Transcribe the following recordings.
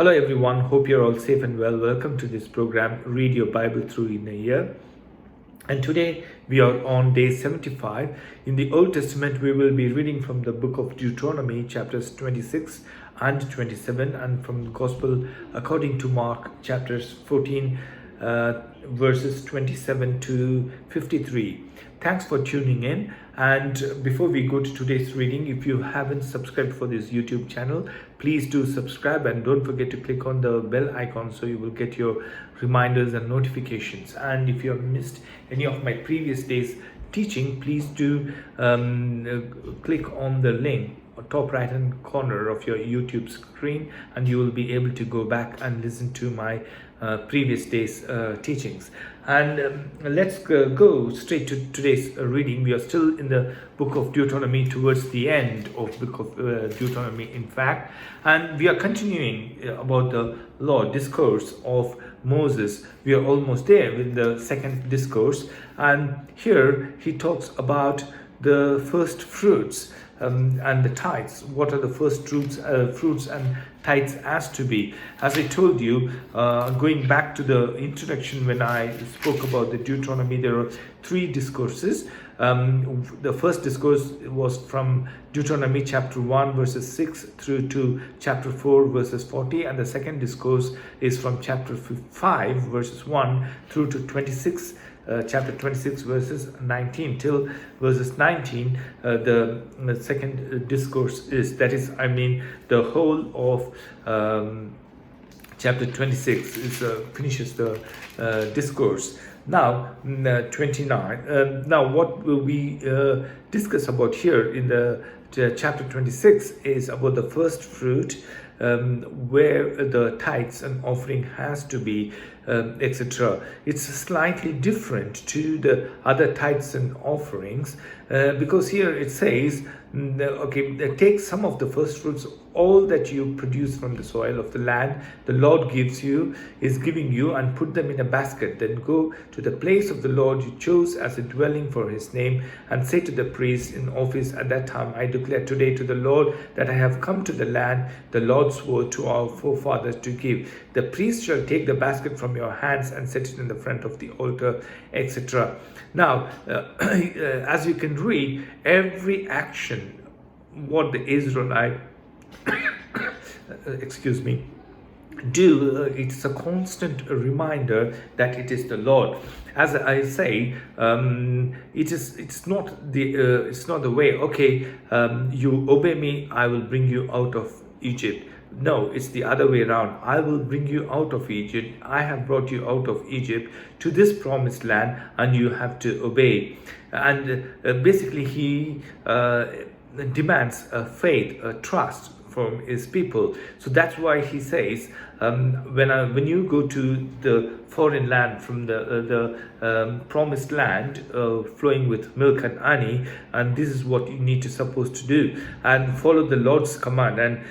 Hello everyone, hope you're all safe and well. Welcome to this program, Read Your Bible Through in a Year. And today we are on day 75. In the Old Testament, we will be reading from the book of Deuteronomy, chapters 26 and 27, and from Gospel according to Mark, chapters 14, verses 27 to 53. Thanks for tuning in. And before we go to today's reading, if you haven't subscribed for this YouTube channel, please do subscribe and don't forget to click on the bell icon so you will get your reminders and notifications. And if you have missed any of my previous days teaching, please do click on the link top right hand corner of your YouTube screen and you will be able to go back and listen to my previous days teachings. And let's go straight to today's reading. We are still in the book of Deuteronomy, towards the end of book of Deuteronomy in fact, and we are continuing about the law discourse of Moses. We are almost there with the second discourse, and here he talks about the first fruits and the tithes. What are the first fruits and tithes as to be? As I told you, going back to the introduction when I spoke about the Deuteronomy, there are three discourses. The first discourse was from Deuteronomy chapter 1 verses 6 through to chapter 4 verses 40, and the second discourse is from chapter 5 verses 1 through to 26. Chapter 26 verses 19 till verses 19. The second discourse is, that is, the whole of chapter 26 is finishes the discourse. Now 29. Now what will we discuss about here in the chapter 26 is about the first fruit, where the tithes and offering has to be, etc. It's slightly different to the other tithes and offerings, because here it says, take some of the first fruits, all that you produce from the soil of the land the Lord is giving you, and put them in a basket. Then go to the place of the Lord you chose as a dwelling for his name, and say to the priest in office at that time, I declare today to the Lord that I have come to the land the Lord swore to our forefathers to give. The priest shall take the basket from your hands and set it in the front of the altar, etc. Now, as you can read, every action, what the Israelite do, it's a constant reminder that it is the Lord. As I say, it's not the way, you obey me, I will bring you out of Egypt. No, it's the other way around. I will bring you out of Egypt. I have brought you out of Egypt to this promised land, and you have to obey. And basically he demands a faith, a trust from his people. So that's why he says, when you go to the foreign land, from the promised land flowing with milk and honey, and this is what you need to supposed to do, and follow the Lord's command. And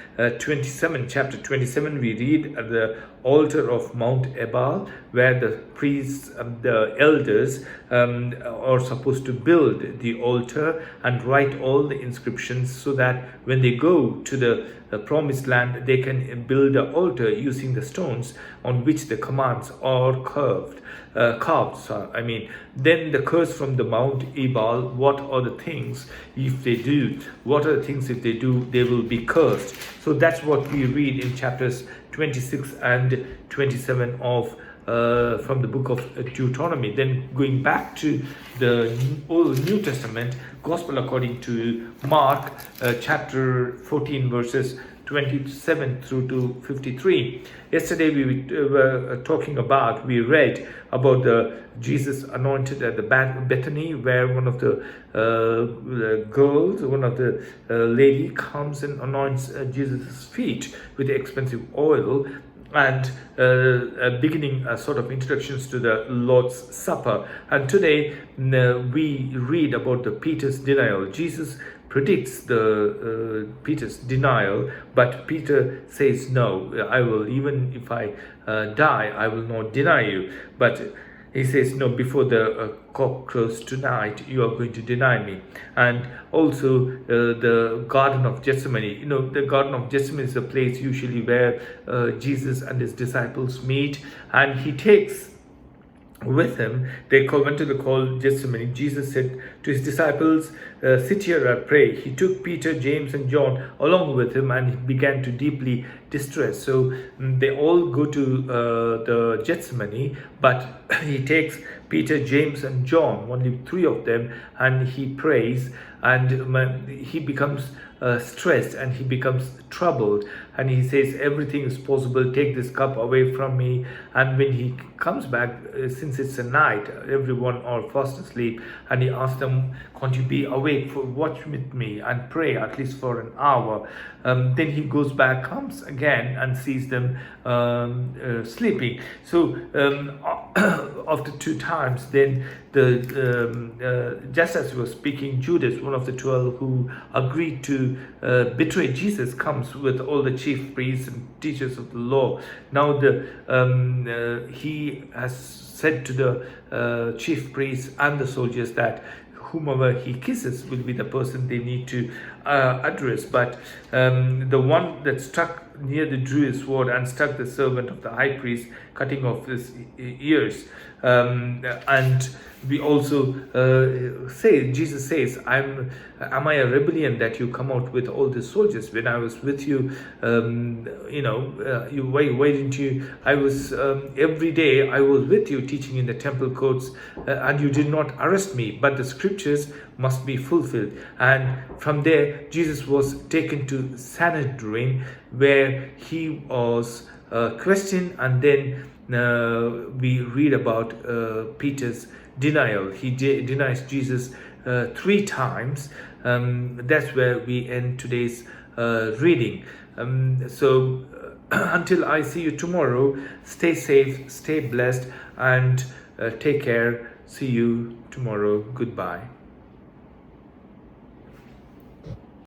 chapter 27 we read at the altar of Mount Ebal, where the priests, the elders are supposed to build the altar and write all the inscriptions, so that when they go to the promised land, they can build the altar using the stones on which the commands are carved. Then the curse from the Mount Ebal, what are the things if they do? What are the things if they do? They will be cursed. So that's what we read in chapters 26 and 27 of from the book of Deuteronomy. Then going back to the Old New Testament, Gospel according to Mark, chapter 14 verses 27 through to 53. Yesterday we read about the Jesus anointed at the Bethany, where one of the girls, one of the lady comes and anoints Jesus' feet with the expensive oil, and beginning sort of introductions to the Lord's Supper. And today we read about the Peter's denial. Jesus predicts the Peter's denial, but Peter says, no, I will, even if I die, I will not deny you. But He says, no, before the cock crows tonight, you are going to deny me. And also the Garden of Gethsemane. The Garden of Gethsemane is a place usually where Jesus and his disciples meet, and he takes with him. Went to the call Gethsemane. Jesus said to his disciples, sit here and pray. He took Peter, James, and John along with him, and he began to deeply distress. So they all go to the Gethsemane, but he takes Peter, James, and John, only three of them, and he prays, and he becomes stressed, and he becomes troubled, and he says, everything is possible, take this cup away from me. And when he comes back, since it's a night, everyone are fast asleep, and he asks them, can't you be awake, watch with me and pray at least for an hour. Then he goes back, comes again, and sees them sleeping. So after two times, then just as he was speaking, Judas, one of the 12 who agreed to betray Jesus, comes with all the chief priests and teachers of the law. Now he has said to the chief priests and the soldiers that whomever he kisses will be the person they need to address. But the one that struck near the drew his sword and struck the servant of the high priest, cutting off his ears. And we also say, Jesus says, am I a rebellion that you come out with all these soldiers? When I was with you, why didn't you? I was every day I was with you teaching in the temple courts, and you did not arrest me. But the scriptures must be fulfilled. And from there, Jesus was taken to Sanhedrin, where he was questioned, and then we read about Peter's denial. He denies Jesus 3 times. That's where we end today's reading. So until I see you tomorrow, stay safe, stay blessed, and take care. See you tomorrow. Goodbye.